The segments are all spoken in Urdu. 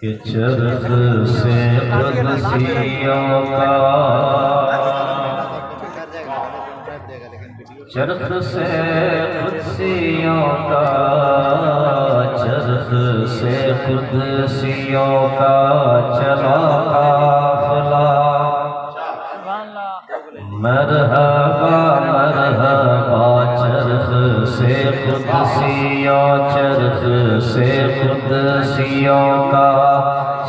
کہ چرخ سے قدسیوں کا چرخ سے قدسیوں کا چرخ سے قدسیوں کا چلا قافلہ مرحبا مرحبا چرخ سے قدسیوں چرخ سے قدسیوں کا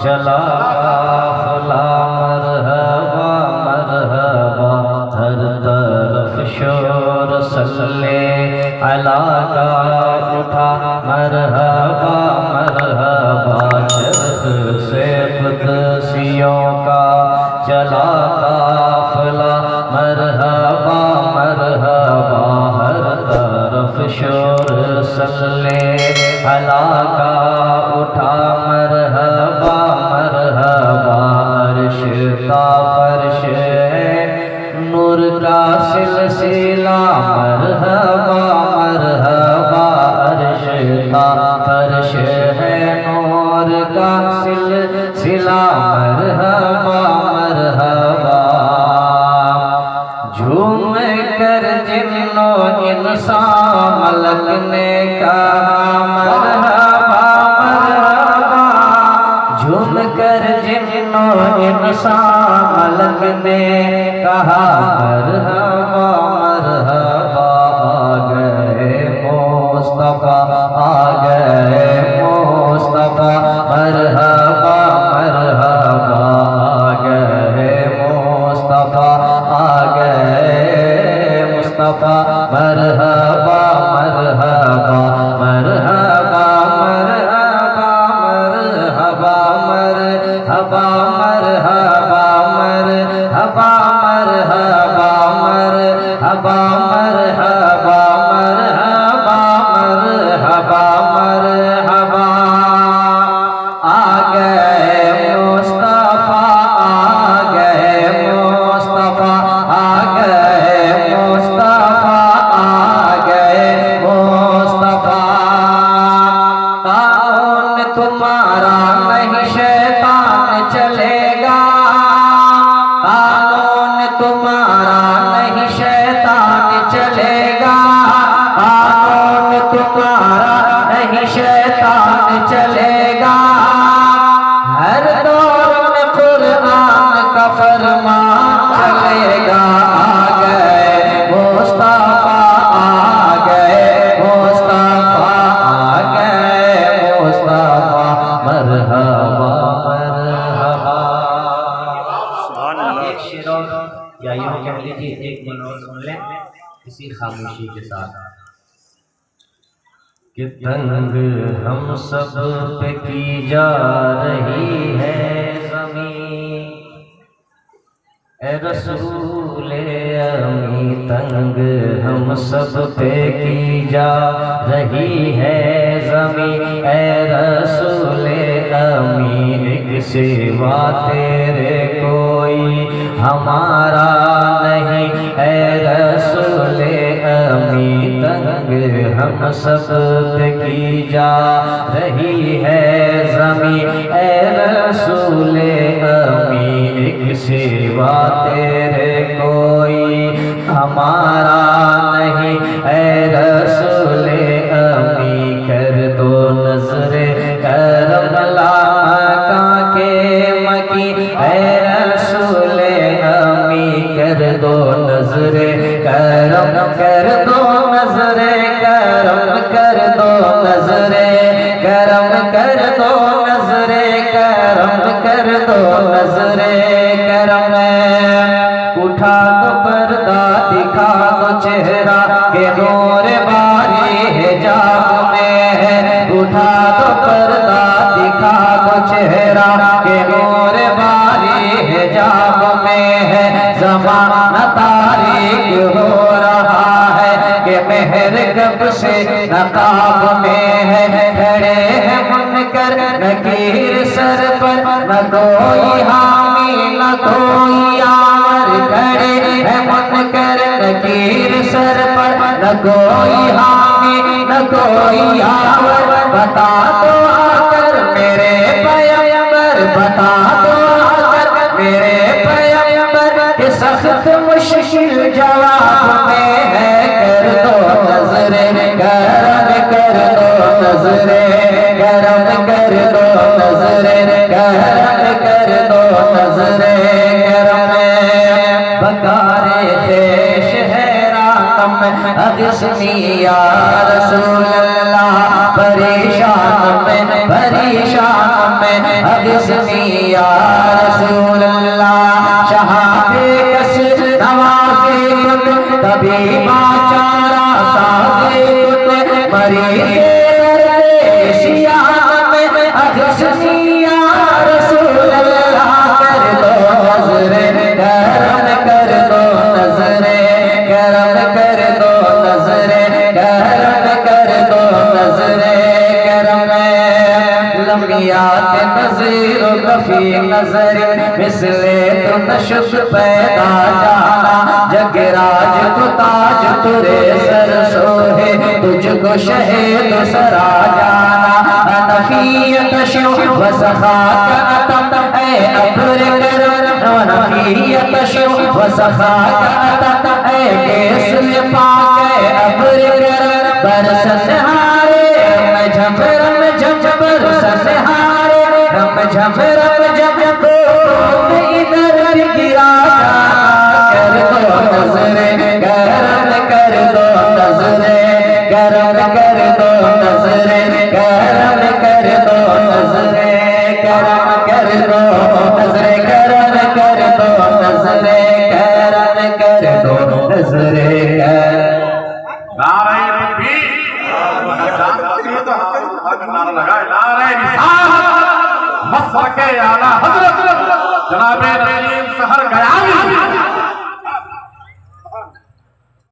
چلا قافلہ مرحبا مرحبا ہر طرف شور صلی علی کا اٹھا مرحبا مرحبا چرخ سے قدسیوں کا چلا قافلہ مرحبا مرحبا ہر طرف شور صلی علی کا اٹھا مرحبا مرحبا عرش کا فرش ہے نور کا سلسلہ مرحبا مرحبا عرش کا فرش ہے نور کا سلسلہ مرحبا مرحبا جھوم کر جن و انسان ملک نے کہا مرحبا مرحبا جھوم کر جن و انسان ملک نے کہا مرحبا مرحبا آ گئے مصطفیٰ آ گئے مصطفیٰ مرحبا مرحبا آ گئے مصطفیٰ آ گئے مصطفیٰ مرحبا مرحبا مرحبا مرحبا مرحبا مرحبا مرحبا مرحبا مرحبا مرحبا مرحبا مرحبا مرحبا آ گئے مصطفیٰ آ گئے مصطفیٰ آ گئے مصطفیٰ آ گئے مصطفیٰ قانون تمہارا نہیں شیطان چلے گا قانون تمہارا نہیں شیطان چلے گا قانون تمہارا نہیں شیطان چلے گا ہر دور میں قرآن کا فرمان چلے گا آ گئے مصطفیٰ آ گئے مصطفیٰ آ گئے مصطفیٰ مرحبا مرحبا ایک شعر اور یا یوں کہہ لیجیے ایک من اور سن لیں اسی خاموشی کے ساتھ کہ تنگ ہم سب پہ کی جا رہی ہے زمین اے رسول امی تنگ ہم سب پہ کی جا رہی ہے زمین اے رسول امی ایک سوا تیرے کوئی ہمارا نہیں اے رسول امی تنگ ہم سب پہ کی جا رہی ہے زمین اے رسول امی ایک سوا تیرے کوئی ہمارا نہیں اے رسول امی کر دو نظر کرم مکہ کے مکی اے رسول امی کر دو نظر کرم کر دو نظر کرم کر دو نظر کرم کر دو نظر کرم کر دو نظر کرم اٹھا دو پردہ دکھا دو چہرہ کہ نور باری حجاب میں ہے اٹھا دو پردہ دکھا دو چہرہ کہ نور باری حجاب میں ہے زمانہ تاریک ہو رہا ہے کہ مہر کب سے نقاب میں ہے کھڑے ہیں منکر نکیر سر پر نہ کوئی حامی نہ کوئی یار کھڑے ہیں منکر نکیر سر پر نہ کوئی حامی نہ کوئی یار بتا دو آ کر میرے پیغمبر بتا دو میرے پیغمبر کہ سخت مشکل جواب میں ہے، کر دو نظر کرم، کر دو نظر کرم، کر دو نظر کرم، کر دو نظر کرم. بکارے خیش ہے راتم اغثنی یا رسول اللہ، پریشان میں اغثنی یا رسول اللہ. شہاب کسر نوازے کت طبیبہ چارہ سازے کت، مریض درد شیام میں اغثنی یا رسول اللہ. کر دو نظر کرم، کر دو نظر کرم، کر دو نظر کرم، کر دو نظر کرم. لمیات نظیر و کفی نظر مثل تو نشف پیدا جانا، جگ راج تو تاج ترے سر سوہے تجھ کو شہد سرا جانا. نفیت شو و سخاک عطم اے ابر کرم، نفیت شو و سخاک عطم اے کیسل پاک اے ابر کرم. برسن ہارے میں جھمرم جھمبر سنہارے رم جھمرم جھمبر ادھر گرا. کر دو نظر کرم، کر دو نظر کرم، کر دو نظر کرم، کر دو نظر کرم، کر دو نظر کرم، کر دو نظر کرم، کر دو نظر کرم. نعرہ تکبیر، نعرہ لگائے، نعرہ رسالت، مسلک اعلیٰ حضرت جناب نبی